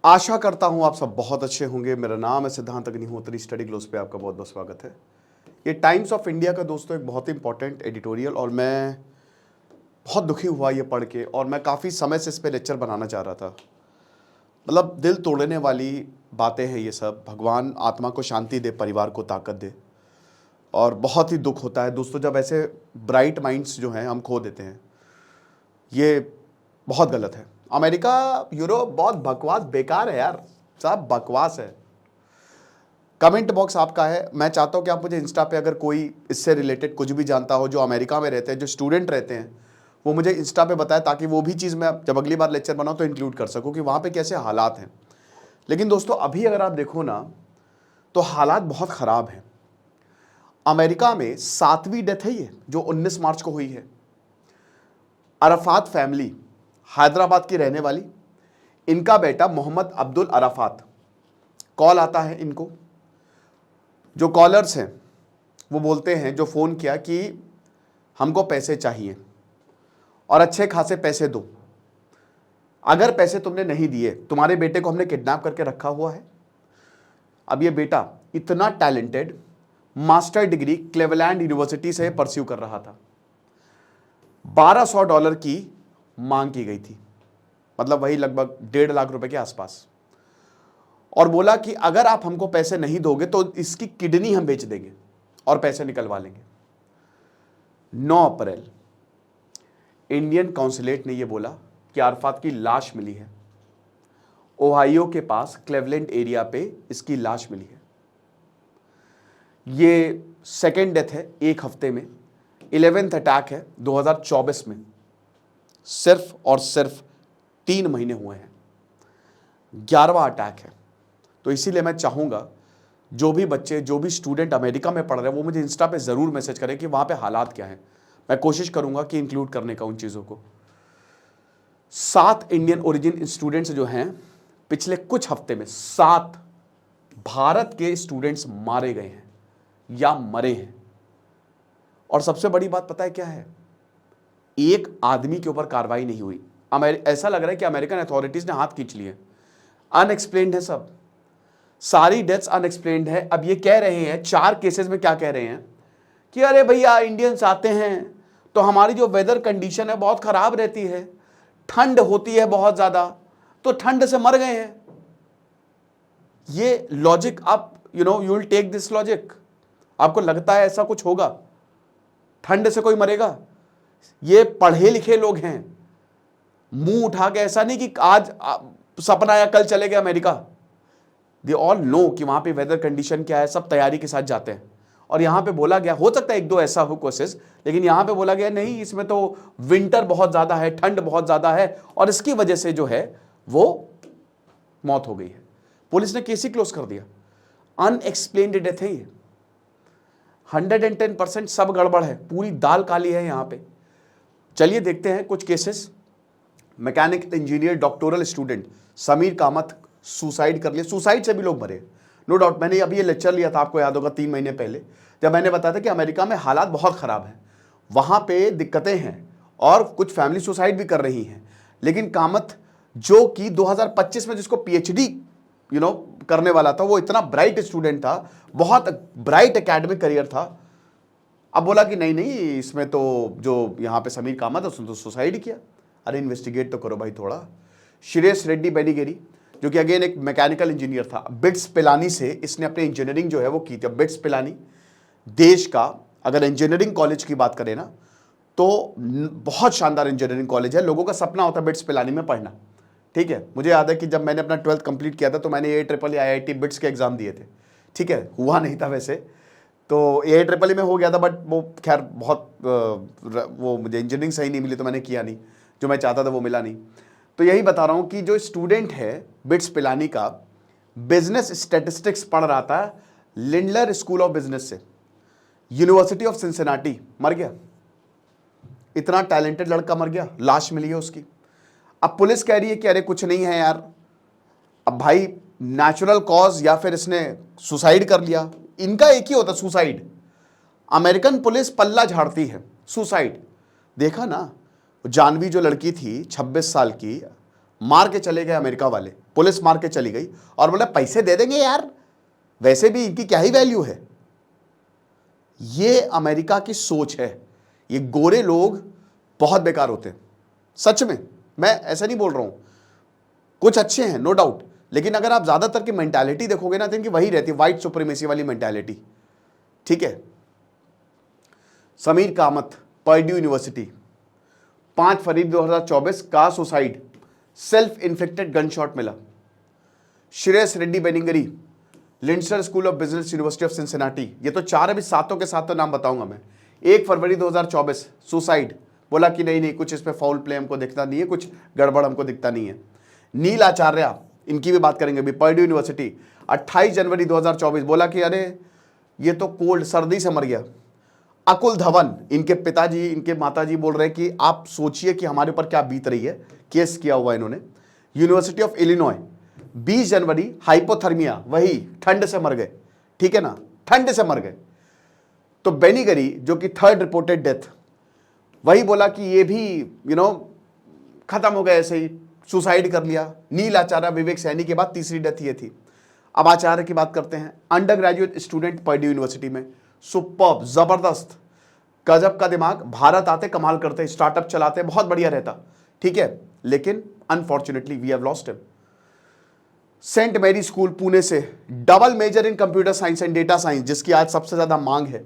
आशा करता हूं आप सब बहुत अच्छे होंगे। मेरा नाम है सिद्धांत अग्निहोत्री। स्टडी ग्लोस पे आपका बहुत बहुत स्वागत है। ये टाइम्स ऑफ इंडिया का दोस्तों एक बहुत ही इंपॉर्टेंट एडिटोरियल, और मैं बहुत दुखी हुआ ये पढ़ के, और मैं काफ़ी समय से इस पर लेक्चर बनाना चाह रहा था। मतलब दिल तोड़ने वाली बातें हैं ये सब। भगवान आत्मा को शांति दे, परिवार को ताकत दे, और बहुत ही दुख होता है दोस्तों जब ऐसे ब्राइट माइंड्स जो हैं हम खो देते हैं। ये बहुत गलत है। अमेरिका, यूरोप बहुत बकवास, बेकार है यार, सब बकवास है। कमेंट बॉक्स आपका है। मैं चाहता हूं कि आप मुझे इंस्टा पे अगर कोई इससे रिलेटेड कुछ भी जानता हो, जो अमेरिका में रहते हैं, जो स्टूडेंट रहते हैं, वो मुझे इंस्टा पे बताए, ताकि वो भी चीज़ मैं जब अगली बार लेक्चर बनाऊं तो इंक्लूड कर सकूं कि वहाँ पे कैसे हालात हैं। लेकिन दोस्तों अभी अगर आप देखो ना, तो हालात बहुत ख़राब हैं। अमेरिका में 7वीं डेथ है ये, जो 19 मार्च को हुई है। अराफात फैमिली, हैदराबाद की रहने वाली, इनका बेटा मोहम्मद अब्दुल अराफात, कॉल आता है इनको। जो कॉलर्स हैं वो बोलते हैं, जो फ़ोन किया, कि हमको पैसे चाहिए और अच्छे खासे पैसे दो। अगर पैसे तुमने नहीं दिए, तुम्हारे बेटे को हमने किडनैप करके रखा हुआ है। अब ये बेटा इतना talented, master degree Cleveland university से परस्यू कर रहा था। $1200 की मांग की गई थी, मतलब वही लगभग 1.5 लाख रुपए के आसपास, और बोला कि अगर आप हमको पैसे नहीं दोगे तो इसकी किडनी हम बेच देंगे और पैसे निकलवा लेंगे। 9 अप्रैल इंडियन कॉन्सुलेट ने यह बोला कि अराफात की लाश मिली है। ओहायो के पास क्लेवलैंड एरिया पे इसकी लाश मिली है। ये सेकेंड डेथ है एक हफ्ते में। 11th अटैक है 2024 में। सिर्फ और सिर्फ 3 महीने हुए हैं। 11वां अटैक है। तो इसीलिए मैं चाहूंगा जो भी बच्चे, जो भी स्टूडेंट अमेरिका में पढ़ रहे हैं, वो मुझे इंस्टा पे ज़रूर मैसेज करें कि वहाँ पे हालात क्या हैं। मैं कोशिश करूंगा कि इंक्लूड करने का उन चीज़ों को। 7 इंडियन ओरिजिन स्टूडेंट्स जो हैं, पिछले कुछ हफ्ते में 7 भारत के स्टूडेंट्स मारे गए हैं या मरे हैं। और सबसे बड़ी बात पता है क्या है? एक आदमी के ऊपर कार्रवाई नहीं हुई। ऐसा लग रहा है कि अमेरिकन अथॉरिटीज ने हाथ खींच लिए। अनएक्सप्लेन्ड है सब, सारी डेथ्स अनएक्सप्लेन्ड है। अब ये कह रहे हैं 4 केसेस में, क्या कह रहे हैं कि अरे भैया इंडियंस आते हैं तो हमारी जो वेदर कंडीशन है बहुत खराब रहती है, ठंड होती है बहुत ज्यादा, तो ठंड से मर गए हैं। ये लॉजिक आप you will take this logic? आपको लगता है ऐसा कुछ होगा? ठंड से कोई मरेगा? ये पढ़े लिखे लोग हैं, मुंह उठा के ऐसा नहीं कि आज सपना आया कल चले गए अमेरिका। दे ऑल नो कि वहां पे वेदर कंडीशन क्या है, सब तैयारी के साथ जाते हैं। और यहां पे बोला गया, हो सकता है 1-2 ऐसा हो कोशिश, लेकिन यहां पे बोला गया नहीं, इसमें तो विंटर बहुत ज्यादा है, ठंड बहुत ज्यादा है, और इसकी वजह से जो है वो मौत हो गई है। पुलिस ने केस ही क्लोज कर दिया। अनएक्सप्लेन्ड डेथ है ये। 110% सब गड़बड़ है, पूरी दाल काली है यहां पे। चलिए देखते हैं कुछ cases. Mechanical engineer doctoral student Sameer Kamat suicide कर लिया। सुसाइड से भी लोग मरे, नो डाउट। मैंने अभी ये लेक्चर लिया था, आपको याद होगा 3 महीने पहले, जब मैंने बताया था कि अमेरिका में हालात बहुत खराब हैं, वहां पे दिक्कतें हैं, और कुछ फैमिली सुसाइड भी कर रही हैं। लेकिन कामत, जो कि 2025 में जिसको PhD करने वाला था, वो इतना ब्राइट स्टूडेंट था, बहुत ब्राइट एकेडमिक करियर था, अब बोला कि नहीं नहीं, इसमें तो जो यहाँ पे समीर कामत है उसने तो सुसाइड किया। अरे इन्वेस्टिगेट तो करो भाई थोड़ा। श्रेयस रेड्डी बेनीगेरी, जो कि अगेन एक मैकेनिकल इंजीनियर था, बिट्स पिलानी से इसने अपनी इंजीनियरिंग जो है वो की थी। बिट्स पिलानी देश का, अगर इंजीनियरिंग कॉलेज की बात करें ना, तो बहुत शानदार इंजीनियरिंग कॉलेज है। लोगों का सपना होता है बिट्स पिलानी में पढ़ना, ठीक है। मुझे याद है कि जब मैंने अपना 12th कंप्लीट किया था, तो मैंने AIEEE IIT बिट्स के एग्जाम दिए थे, ठीक है। हुआ नहीं था वैसे, तो AIEEE में हो गया था, बट वो खैर बहुत वो मुझे इंजीनियरिंग सही नहीं मिली, तो मैंने किया नहीं, जो मैं चाहता था वो मिला नहीं। तो यही बता रहा हूँ कि जो स्टूडेंट है बिट्स पिलानी का, बिजनेस स्टैटिस्टिक्स पढ़ रहा था लिंडलर स्कूल ऑफ बिजनेस से, यूनिवर्सिटी ऑफ सिंसिनाटी, मर गया। इतना टैलेंटेड लड़का मर गया, लाश मिली है उसकी। अब पुलिस कह रही है कि अरे कुछ नहीं है यार। अब भाई नेचुरल कॉज या फिर इसने सुसाइड कर लिया, इनका एक ही होता है, सुसाइड। अमेरिकन पुलिस पल्ला झाड़ती है, सुसाइड। देखा ना, जानवी जो लड़की थी 26 साल की, मार के चले गए अमेरिका वाले, पुलिस मार के चली गई और बोला पैसे दे देंगे यार, वैसे भी इनकी क्या ही वैल्यू है। ये अमेरिका की सोच है। ये गोरे लोग बहुत बेकार होते हैं सच में, मैं ऐसा नहीं बोल रहा हूं, कुछ अच्छे हैं नो डाउट, लेकिन अगर आप ज्यादातर की मेंटालिटी देखोगे ना तो इनकी वही रहती है, व्हाइट सुप्रीमेसी वाली मेंटालिटी। ठीक है। समीर कामत, पर्ड्यू यूनिवर्सिटी, 5 फरवरी 2024 का suicide, self infected gun shot मिला। Shreyas Reddy Beningeri, Lindner School of Business, University of Cincinnati. ये तो 4 अभी सातों के सातों नाम बताऊंगा मैं। 1 फरवरी 2024 सुसाइड, बोला कि नहीं कुछ इसमें फाउल प्ले हमको दिखता नहीं है, कुछ गड़बड़ हमको दिखता नहीं है। नील आचार्य, इनकी भी बात करेंगे अभी, पर्ड्यू यूनिवर्सिटी, 28 जनवरी 2024, बोला कि अरे ये तो कोल्ड सर्दी से मर गया। अकुल धवन, इनके पिताजी इनके माताजी बोल रहे हैं कि आप सोचिए कि हमारे ऊपर क्या बीत रही है, केस किया हुआ इन्होंने। University of Illinois, 20 January, hypothermia, वही ठंड से मर गए। ठीक है ना, ठंड से मर गए। तो बेनिगरी जो कि 3rd रिपोर्टेड डेथ, वही बोला कि ये भी खत्म हो गए, ऐसे ही सुसाइड कर लिया। नील आचार्य, विवेक सैनी के बाद तीसरी डेथ ये थी। अब आचार्य की बात करते हैं, under graduate student, Purdue university में, सुपर्ब, जबरदस्त, गजब का दिमाग, भारत आते कमाल करते, स्टार्टअप चलाते, बहुत बढ़िया रहता। ठीक है, लेकिन unfortunately we have lost him. Saint Mary School Pune से, double major in computer science and data science, जिसकी आज सबसे ज्यादा मांग है।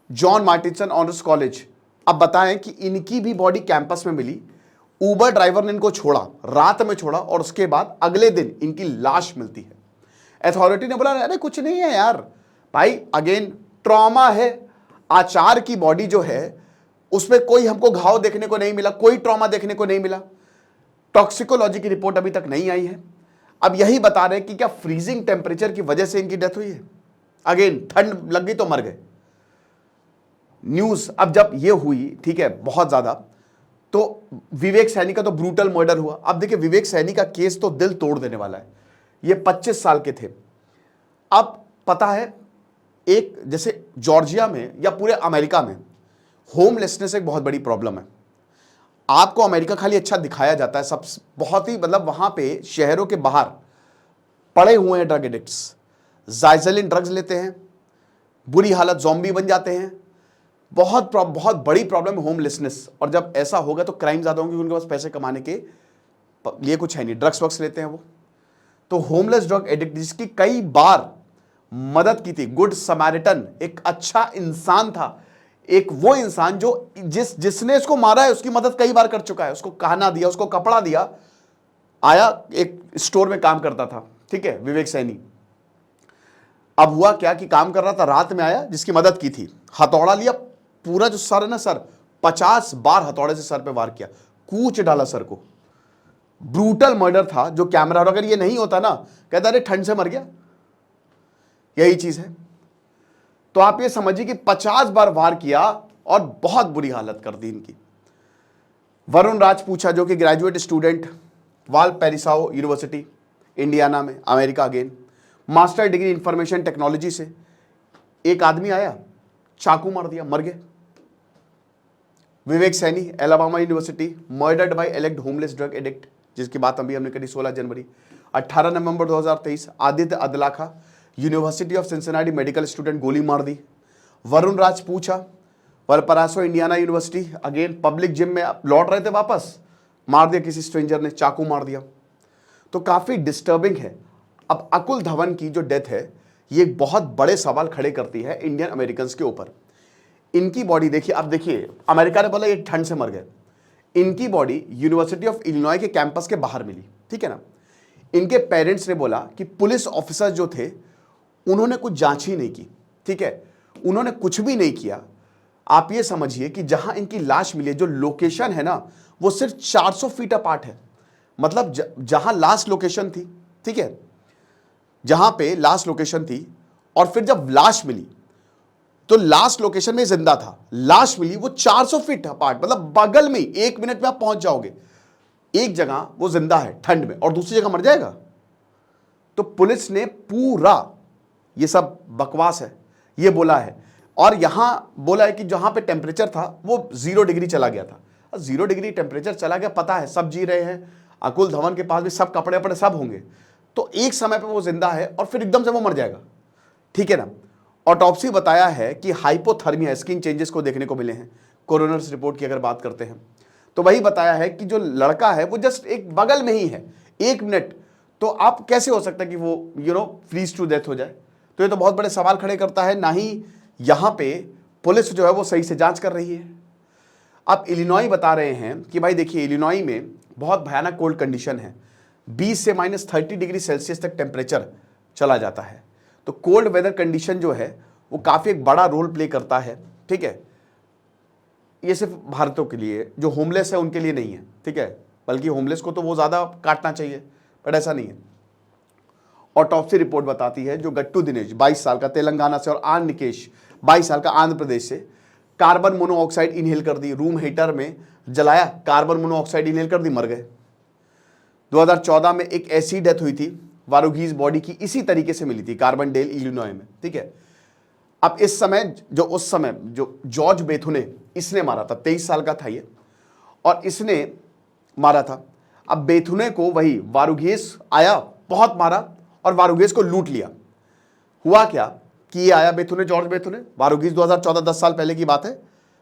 John Martinson Honours College. अब बताएं कि इनकी भी बॉडी कैंपस में मिली, उबर ड्राइवर ने इनको छोड़ा, रात में छोड़ा, और उसके बाद अगले दिन इनकी लाश मिलती है। अथॉरिटी ने बोला अरे कुछ नहीं है यार भाई, अगेन ट्रॉमा है। आचार की बॉडी जो है उसमें कोई हमको घाव देखने को नहीं मिला, कोई ट्रॉमा देखने को नहीं मिला, टॉक्सिकोलॉजी की रिपोर्ट अभी तक नहीं आई है। अब यही बता रहे हैं कि क्या फ्रीजिंग टेम्परेचर की वजह से इनकी डेथ हुई है। अगेन ठंड लग गई तो मर गए। न्यूज अब जब ये हुई, ठीक है, बहुत ज्यादा, तो विवेक सैनी का तो ब्रूटल मर्डर हुआ। अब देखिए विवेक सैनी का केस तो दिल तोड़ देने वाला है। ये 25 साल के थे। अब पता है, एक जैसे जॉर्जिया में या पूरे अमेरिका में होमलेसनेस एक बहुत बड़ी प्रॉब्लम है। आपको अमेरिका खाली अच्छा दिखाया जाता है, सब बहुत ही, मतलब वहां पे शहरों के बाहर पड़े हुए हैं ड्रग एडिक्ट्स, जाइजलिन ड्रग्स लेते हैं, बुरी हालत, ज़ॉम्बी बन जाते हैं। बहुत बड़ी प्रॉब्लम है होमलेसनेस। और जब ऐसा होगा तो क्राइम ज्यादा होंगे, उनके पास पैसे कमाने के लिए कुछ है नहीं, ड्रग्स वक्स लेते हैं वो। तो होमलेस ड्रग एडिक्ट जिसकी कई बार मदद की थी, गुड समैरिटन, एक अच्छा इंसान था, एक वो इंसान जो जिसने इसको मारा है उसकी मदद कई बार कर चुका है, उसको खाना दिया, उसको कपड़ा दिया। आया, एक स्टोर में काम करता था, ठीक है, विवेक सैनी। अब हुआ क्या कि काम कर रहा था, रात में आया, जिसकी मदद की थी, हथौड़ा लिया, पूरा जो सर है ना, सर 50 बार हथौड़े से सर पे वार किया, कूच डाला सर को। ब्रूटल मर्डर था जो कैमरा, और अगर ये नहीं होता ना, कहता अरे ठंड से मर गया, यही चीज है। तो आप ये समझिए कि 50 बार वार किया और बहुत बुरी हालत कर दी इनकी। वरुण राज पूछा, जो कि graduate student, Valparaiso University, Indiana में, America, again, master degree information technology से। एक आदमी आया, चाकू मार दिया, मर गए। Vivek Saini, Alabama University, murdered by एलेक्ट होमलेस ड्रग एडिक्ट, जिसकी बात अभी हमने करी 16 जनवरी। 18 नवंबर 2023, Aditya Adlakha, University of Cincinnati, medical student, गोली मार दी। Varun Raj Pucha, Valparaiso, Indiana University, again public gym में लौट रहे थे वापस, मार दिया किसी स्ट्रेंजर ने, चाकू मार दिया। तो काफी डिस्टर्बिंग है। अब अकुल धवन की जो डेथ है, ये एक बहुत बड़े सवाल खड़े करती है इंडियन अमेरिकन के ऊपर। इनकी बॉडी देखिए, अब देखिए, अमेरिका ने बोला ये ठंड से मर गए, इनकी बॉडी यूनिवर्सिटी ऑफ इलिनॉय के कैंपस के बाहर मिली, ठीक है ना। इनके पेरेंट्स ने बोला कि पुलिस ऑफिसर जो थे उन्होंने कुछ जांच ही नहीं की, ठीक है, उन्होंने कुछ भी नहीं किया। आप ये समझिए कि जहां इनकी लाश मिली है, जो लोकेशन है ना, वो सिर्फ 400 फीट अपार्ट है। मतलब जहां लास्ट लोकेशन थी, ठीक है, जहां पे लास्ट लोकेशन थी, और फिर जब लाश मिली तो लास्ट लोकेशन में जिंदा था, लाश मिली वो 400 फीट अपार्ट, मतलब बगल में, 1 मिनट में आप पहुंच जाओगे। एक जगह वो जिंदा है ठंड में और दूसरी जगह मर जाएगा। तो पुलिस ने पूरा ये सब बकवास है ये बोला है, और यहां बोला है कि जहां पे टेम्परेचर था वो 0 डिग्री चला गया था। 0 डिग्री टेम्परेचर चला गया, पता है, सब जी रहे हैं, अकुल धवन के पास भी सब कपड़े वपड़े सब होंगे, तो एक समय पे वो जिंदा है और फिर एकदम से वो मर जाएगा, ठीक है ना। ऑटोप्सी बताया है कि हाइपोथर्मिया, स्किन चेंजेस को देखने को मिले हैं। कोरोनर्स रिपोर्ट की अगर बात करते हैं तो वही बताया है कि जो लड़का है वो जस्ट एक बगल में ही है, 1 मिनट, तो आप कैसे हो सकता है कि वो फ्रीज टू डेथ हो जाए। तो ये तो बहुत बड़े सवाल खड़े करता है, ना ही यहां पे पुलिस जो है वो सही से जांच कर रही है। अब इलिनॉय बता रहे हैं कि भाई देखिए, इलिनॉय में बहुत भयानक कोल्ड कंडीशन है, 20 से -30 डिग्री सेल्सियस तक टेम्परेचर चला जाता है। तो कोल्ड वेदर कंडीशन जो है वो काफी एक बड़ा रोल प्ले करता है, ठीक है। ये सिर्फ भारतीयों के लिए, जो होमलेस है उनके लिए नहीं है, ठीक है, बल्कि होमलेस को तो वो ज्यादा काटना चाहिए, बट ऐसा नहीं है। ऑटोप्सी रिपोर्ट बताती है जो गट्टू दिनेश 22 साल का तेलंगाना से और आन निकेश 22 साल का आंध्र प्रदेश से कार्बन मोनोऑक्साइड इनहेल कर दी, रूम हीटर में जलाया, कार्बन मोनोऑक्साइड इनहेल कर दी, मर गए। 2014 में एक ऐसी डेथ हुई थी वारुगीज बॉडी की, इसी तरीके से मिली थी कार्बनडेल इलिनॉय में, ठीक है। अब इस समय जो जॉर्ज बेथुने इसने मारा था, 23 साल का था ये, और इसने मारा था। अब बेथुने को वही वारुगेस आया, बहुत मारा और वारुगेस को लूट लिया। हुआ क्या कि ये आया बेथुने, जॉर्ज बेथुने, वारुगीज 2014, 10 साल पहले की बात है,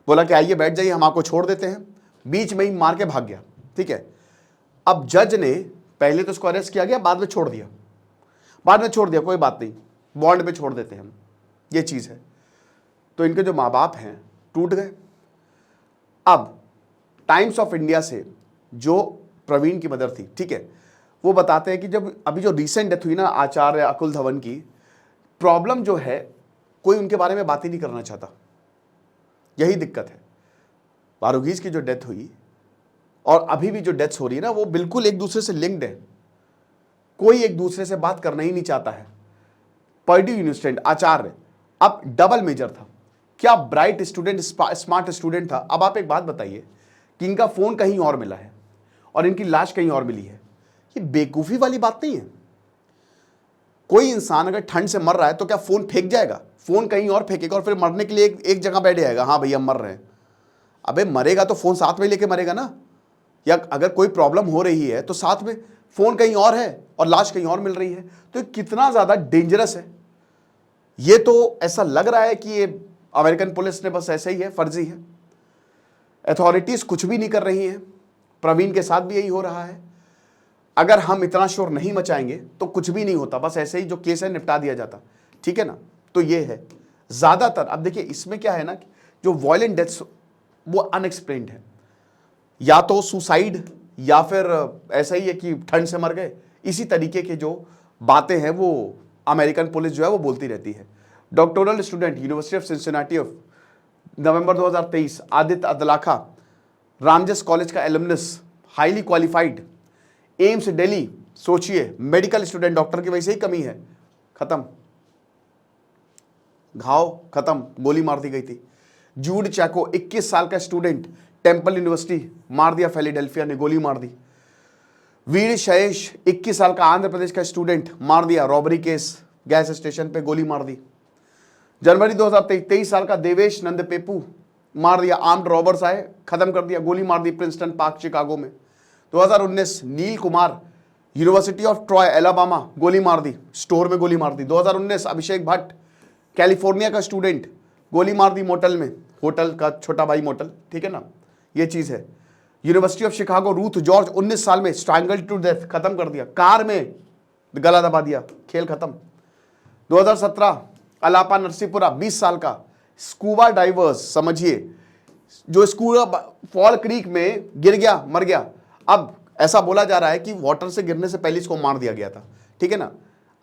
बोला कि आइए बैठ जाइए, हम आपको छोड़ देते हैं, बीच में ही मार के भाग गया, ठीक है। अब जज ने पहले तो उसको अरेस्ट किया गया, बाद में छोड़ दिया, कोई बात नहीं, बॉन्ड पे छोड़ देते हैं हम, ये चीज है। तो इनके जो माँ बाप हैं टूट गए। अब टाइम्स ऑफ इंडिया से जो प्रवीण की मदर थी, ठीक है, वो बताते हैं कि जब अभी जो रिसेंट डेथ हुई ना आचार्य अकुल धवन की, प्रॉब्लम जो है कोई उनके बारे में बात ही नहीं करना चाहता, यही दिक्कत है। वारुगीज की जो डेथ हुई और अभी भी जो डेथ्स हो रही है ना, वो बिल्कुल एक दूसरे से लिंक्ड है, कोई एक दूसरे से बात करना ही नहीं चाहता है। पर्ड्यू यूनिवर्सिटी आचार्य अब डबल मेजर था, क्या ब्राइट स्टूडेंट, स्मार्ट स्टूडेंट था। अब आप एक बात बताइए कि इनका फोन कहीं और मिला है और इनकी लाश कहीं और मिली है, ये बेवकूफी वाली बात नहीं है। कोई इंसान अगर ठंड से मर रहा है तो क्या फोन फेंक जाएगा? फोन कहीं और फेंकेगा और फिर मरने के लिए एक जगह बैठ जाएगा, हाँ भैया मर रहे हैं। अबे मरेगा तो फोन साथ में लेके मरेगा ना, या अगर कोई प्रॉब्लम हो रही है तो साथ में फोन कहीं और है और लाश कहीं और मिल रही है, तो ये कितना ज्यादा डेंजरस है। ये तो ऐसा लग रहा है कि ये अमेरिकन पुलिस ने बस ऐसे ही है, फर्जी है, अथॉरिटीज कुछ भी नहीं कर रही हैं। प्रवीण के साथ भी यही हो रहा है। अगर हम इतना शोर नहीं मचाएंगे तो कुछ भी नहीं होता, बस ऐसे ही जो केस है निपटा दिया जाता, ठीक है ना। तो ये है ज्यादातर। अब देखिए इसमें क्या है ना, जो वायलेंट डेथ्स वो अनएक्सप्लेन्ड है, या तो सुसाइड या फिर ऐसा ही है कि ठंड से मर गए। इसी तरीके के जो बातें हैं वो अमेरिकन पुलिस जो है वो बोलती रहती है। Doctoral student University of Cincinnati of नवंबर 2023 आदित्य अदलाखा, रामजस कॉलेज का alumnus, highly qualified, AIIMS Delhi, सोचिए मेडिकल स्टूडेंट, डॉक्टर की वजह से ही कमी है, खत्म, घाव खत्म, गोली मार दी गई थी। जूड चैको 21 साल का स्टूडेंट, टेम्पल यूनिवर्सिटी, मार दिया फिलाडेल्फिया ने, गोली मार दी। वीर शयेश 21 साल का आंध्र प्रदेश का स्टूडेंट, मार दिया, रॉबरी केस, गैस स्टेशन पे गोली मार दी। जनवरी 2023 साल का देवेश नंद पेपू, मार दिया, आर्म्ड रॉबर्स आए, खत्म कर दिया, गोली मार दी प्रिंसटन पार्क शिकागो में। 2019 Neel Kumar, University of Troy Alabama, गोली मार दी, स्टोर में गोली मार दी। 2019 अभिषेक भट्ट, कैलिफोर्निया का स्टूडेंट, गोली मार दी मोटल में, होटल का छोटा भाई मोटल, ठीक है ना, ये चीज है। University of Chicago Ruth George 19 साल में स्ट्रैंगल्ड टू डेथ, खत्म कर दिया, कार में गला दबा दिया, खेल खत्म। 2017 अलापा नरसीपुरा 20 साल का स्कूबा डाइवर्स, समझिए जो स्कूबा फॉल क्रीक में गिर गया, मर गया। अब ऐसा बोला जा रहा है कि वाटर से गिरने से पहले इसको मार दिया गया था, ठीक है ना।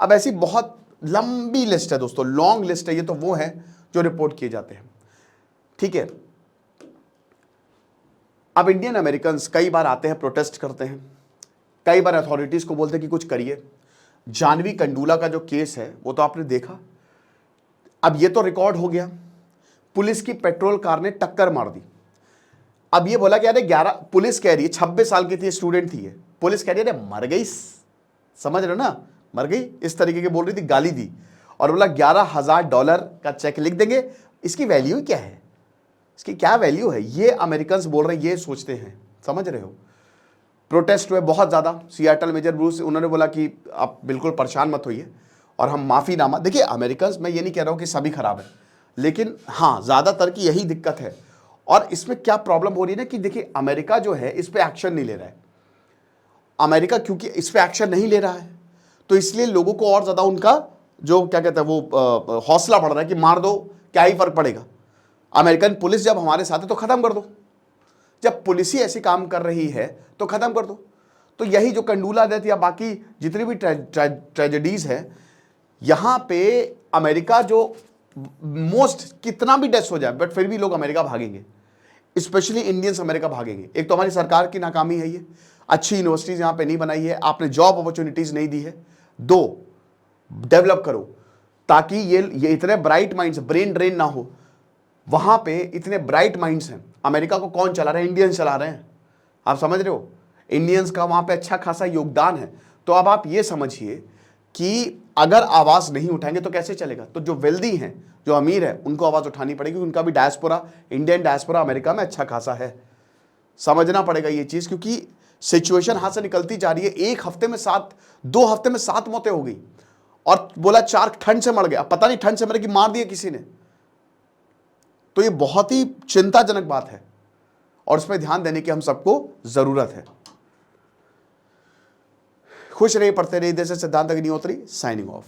अब ऐसी बहुत लंबी लिस्ट है दोस्तों, लॉन्ग लिस्ट है, ये तो वो है जो रिपोर्ट किए जाते हैं, ठीक है। अब इंडियन अमेरिकन कई बार आते हैं, प्रोटेस्ट करते हैं, कई बार अथॉरिटीज को बोलते हैं कि कुछ करिए। जानवी कंडूला का जो केस है वो तो आपने देखा, अब ये तो रिकॉर्ड हो गया, पुलिस की पेट्रोल कार ने टक्कर मार दी। अब ये बोला कि अरे 11, पुलिस कह रही है 26 साल की थी, स्टूडेंट थी ये, पुलिस कह रही है अरे मर गई, समझ रहे हो ना, मर गई, इस तरीके के बोल रही थी, गाली दी और बोला $11,000 का चेक लिख देंगे। इसकी वैल्यू क्या है, इसकी क्या वैल्यू है, ये अमेरिकन बोल रहे हैं, ये सोचते हैं, समझ रहे हो। प्रोटेस्ट हुए बहुत ज़्यादा, सियाटल मेजर ब्रूस, उन्होंने बोला कि आप बिल्कुल परेशान मत होइए और हम माफ़ीनामा, देखिए अमेरिका, मैं ये नहीं कह रहा हूँ कि सभी खराब है, लेकिन हाँ ज़्यादातर की यही दिक्कत है। और इसमें क्या प्रॉब्लम हो रही है ना कि देखिए अमेरिका जो है इस पर एक्शन नहीं ले रहा है। अमेरिका क्योंकि इस पर एक्शन नहीं ले रहा है तो इसलिए लोगों को और ज़्यादा उनका जो क्या कहते हैं वो हौसला बढ़ रहा है कि मार दो, क्या ही फर्क पड़ेगा, अमेरिकन पुलिस जब हमारे साथ है तो ख़त्म कर दो, जब पुलिस ही ऐसी काम कर रही है तो ख़त्म कर दो। तो यही जो कंडूला डेथ या बाकी जितनी भी ट्रेजेडीज है, यहाँ पे अमेरिका जो मोस्ट कितना भी डेथ हो जाए बट फिर भी लोग अमेरिका भागेंगे, स्पेशली इंडियंस अमेरिका भागेंगे। एक तो हमारी सरकार की नाकामी है, ये अच्छी यूनिवर्सिटीज़ यहाँ पे नहीं बनाई है, आपने जॉब अपॉर्चुनिटीज़ नहीं दी है। दो, डेवलप करो ताकि ये इतने ब्राइट माइंड्स, ब्रेन ड्रेन ना हो। वहाँ पे इतने ब्राइट माइंड्स हैं। अमेरिका को कौन चला रहा है? इंडियंस चला रहे हैं, आप समझ रहे हो? इंडियंस का वहाँ पे अच्छा खासा योगदान है। तो अब आप ये समझिए कि अगर आवाज़ नहीं उठाएंगे तो कैसे चलेगा? तो जो वेल्दी हैं, जो अमीर है, उनको आवाज़ उठानी पड़ेगी। उनका भी डायस्पोरा, इंडियन डायस्पोरा अमेरिका में अच्छा खासा है, समझना पड़ेगा ये चीज़, क्योंकि सिचुएशन हाथ से निकलती जा रही है। 1 हफ्ते में 7, 2 हफ्ते में 7 मौतें हो गई और बोला 4 ठंड से मर गया। पता नहीं ठंड से मरे कि मार दिया किसी ने। तो ये बहुत ही चिंताजनक बात है और इसमें ध्यान देने की हम सबको जरूरत है। खुश रहिए, पढ़ते रहिए। जैसे सिद्धांत अग्निहोत्री साइनिंग ऑफ।